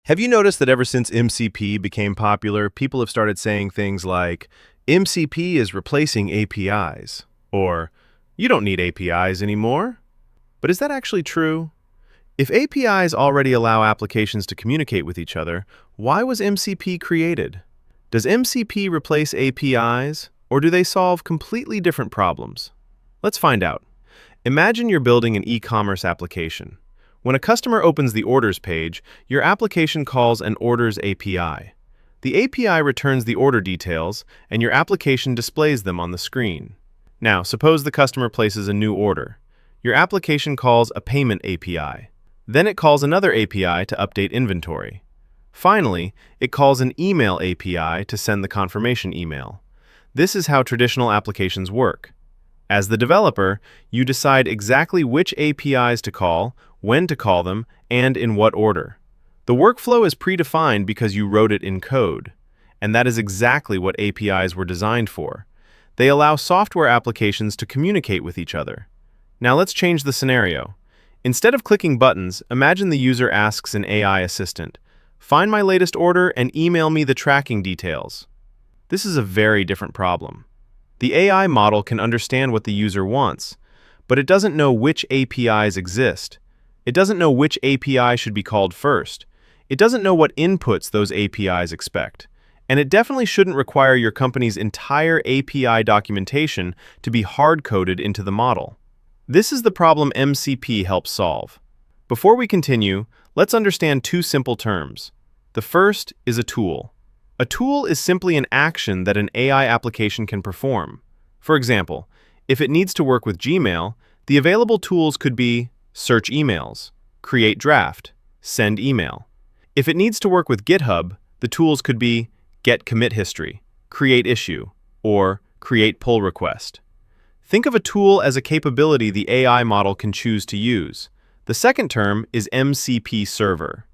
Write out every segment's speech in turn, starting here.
Have you noticed that ever since MCP became popular, people have started saying things like, MCP is replacing APIs, or you don't need APIs anymore? But is that actually true? If APIs already allow applications to communicate with each other, why was MCP created? Does MCP replace APIs, or do they solve completely different problems? Let's find out. Imagine you're building an e-commerce application. When a customer opens the Orders page, your application calls an Orders API. The API returns the order details, and your application displays them on the screen. Now, suppose the customer places a new order. Your application calls a Payment API. Then it calls another API to update inventory. Finally, it calls an Email API to send the confirmation email. This is how traditional applications work. As the developer, you decide exactly which APIs to call, when to call them, and in what order. The workflow is predefined because you wrote it in code, and that is exactly what APIs were designed for. They allow software applications to communicate with each other. Now let's change the scenario. Instead of clicking buttons, imagine the user asks an AI assistant, "Find my latest order and email me the tracking details." This is a very different problem. The AI model can understand what the user wants, but it doesn't know which APIs exist. It doesn't know which API should be called first. It doesn't know what inputs those APIs expect. And it definitely shouldn't require your company's entire API documentation to be hard-coded into the model. This is the problem MCP helps solve. Before we continue, let's understand two simple terms. The first is a tool. A tool is simply an action that an AI application can perform. For example, if it needs to work with Gmail, the available tools could be search emails, create draft, send email. If it needs to work with GitHub, the tools could be get commit history, create issue, or create pull request. Think of a tool as a capability the AI model can choose to use. The second term is MCP Server.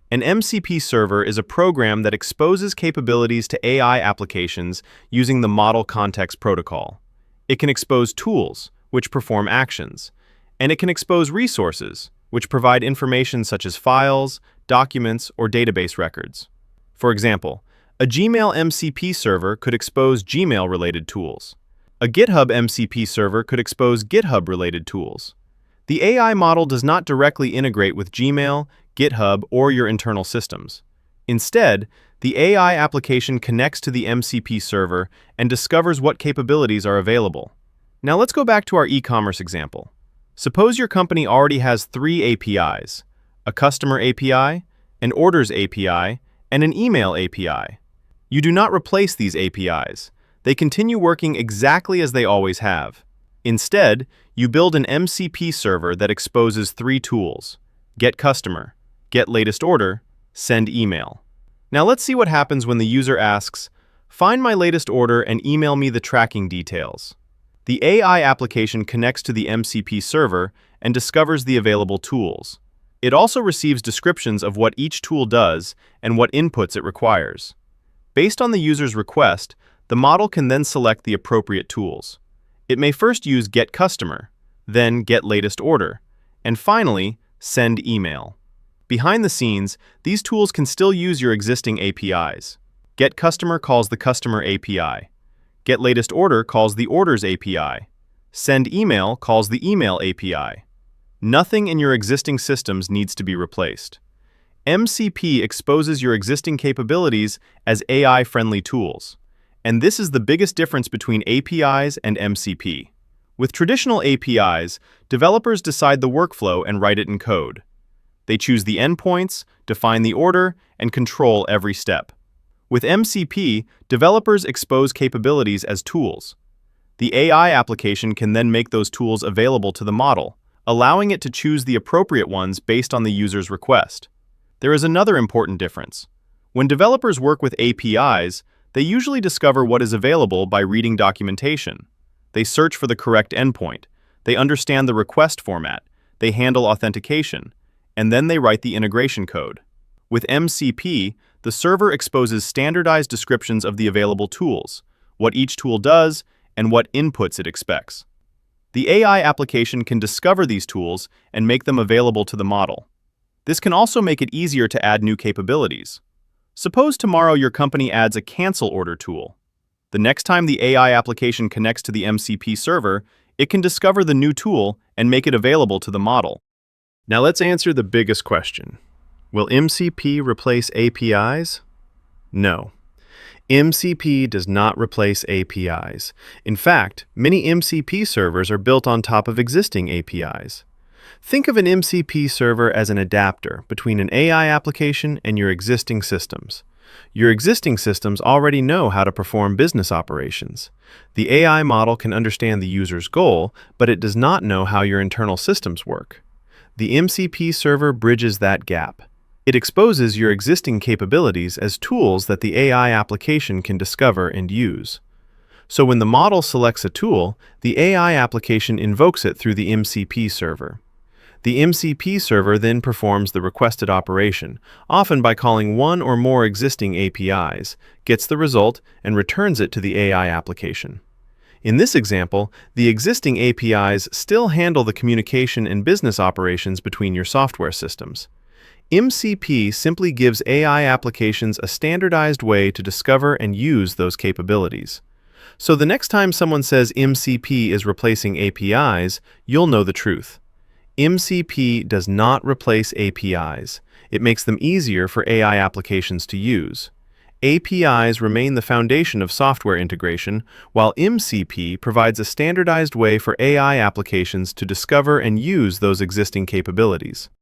An MCP server is a program that exposes capabilities to AI applications using the Model Context Protocol. It can expose tools, which perform actions, and it can expose resources, which provide information such as files, documents, or database records. For example, a Gmail MCP server could expose Gmail-related tools. A GitHub MCP server could expose GitHub-related tools. The AI model does not directly integrate with Gmail, GitHub, or your internal systems. Instead, the AI application connects to the MCP server and discovers what capabilities are available. Now let's go back to our e-commerce example. Suppose your company already has three APIs, a customer API, an orders API, and an email API. You do not replace these APIs. They continue working exactly as they always have. Instead, you build an MCP server that exposes three tools: get customer, get latest order, send email. Now let's see what happens when the user asks, "Find my latest order and email me the tracking details." The AI application connects to the MCP server and discovers the available tools. It also receives descriptions of what each tool does and what inputs it requires. Based on the user's request, the model can then select the appropriate tools. It may first use get customer, then get latest order, and finally, send email. Behind the scenes, these tools can still use your existing APIs. Get customer calls the customer API. Get latest order calls the orders API. Send email calls the email API. Nothing in your existing systems needs to be replaced. MCP exposes your existing capabilities as AI-friendly tools. And this is the biggest difference between APIs and MCP. With traditional APIs, developers decide the workflow and write it in code. They choose the endpoints, define the order, and control every step. With MCP, developers expose capabilities as tools. The AI application can then make those tools available to the model, allowing it to choose the appropriate ones based on the user's request. There is another important difference. When developers work with APIs, they usually discover what is available by reading documentation. They search for the correct endpoint. They understand the request format. They handle authentication. And then they write the integration code. With MCP, the server exposes standardized descriptions of the available tools, what each tool does, and what inputs it expects. The AI application can discover these tools and make them available to the model. This can also make it easier to add new capabilities. Suppose tomorrow your company adds a cancel order tool. The next time the AI application connects to the MCP server, it can discover the new tool and make it available to the model. Now let's answer the biggest question. Will MCP replace APIs? No. MCP does not replace APIs. In fact, many MCP servers are built on top of existing APIs. Think of an MCP server as an adapter between an AI application and your existing systems. Your existing systems already know how to perform business operations. The AI model can understand the user's goal, but it does not know how your internal systems work. The MCP server bridges that gap. It exposes your existing capabilities as tools that the AI application can discover and use. So when the model selects a tool, the AI application invokes it through the MCP server. The MCP server then performs the requested operation, often by calling one or more existing APIs, gets the result, and returns it to the AI application. In this example, the existing APIs still handle the communication and business operations between your software systems. MCP simply gives AI applications a standardized way to discover and use those capabilities. So the next time someone says MCP is replacing APIs, you'll know the truth. MCP does not replace APIs. It makes them easier for AI applications to use. APIs remain the foundation of software integration, while MCP provides a standardized way for AI applications to discover and use those existing capabilities.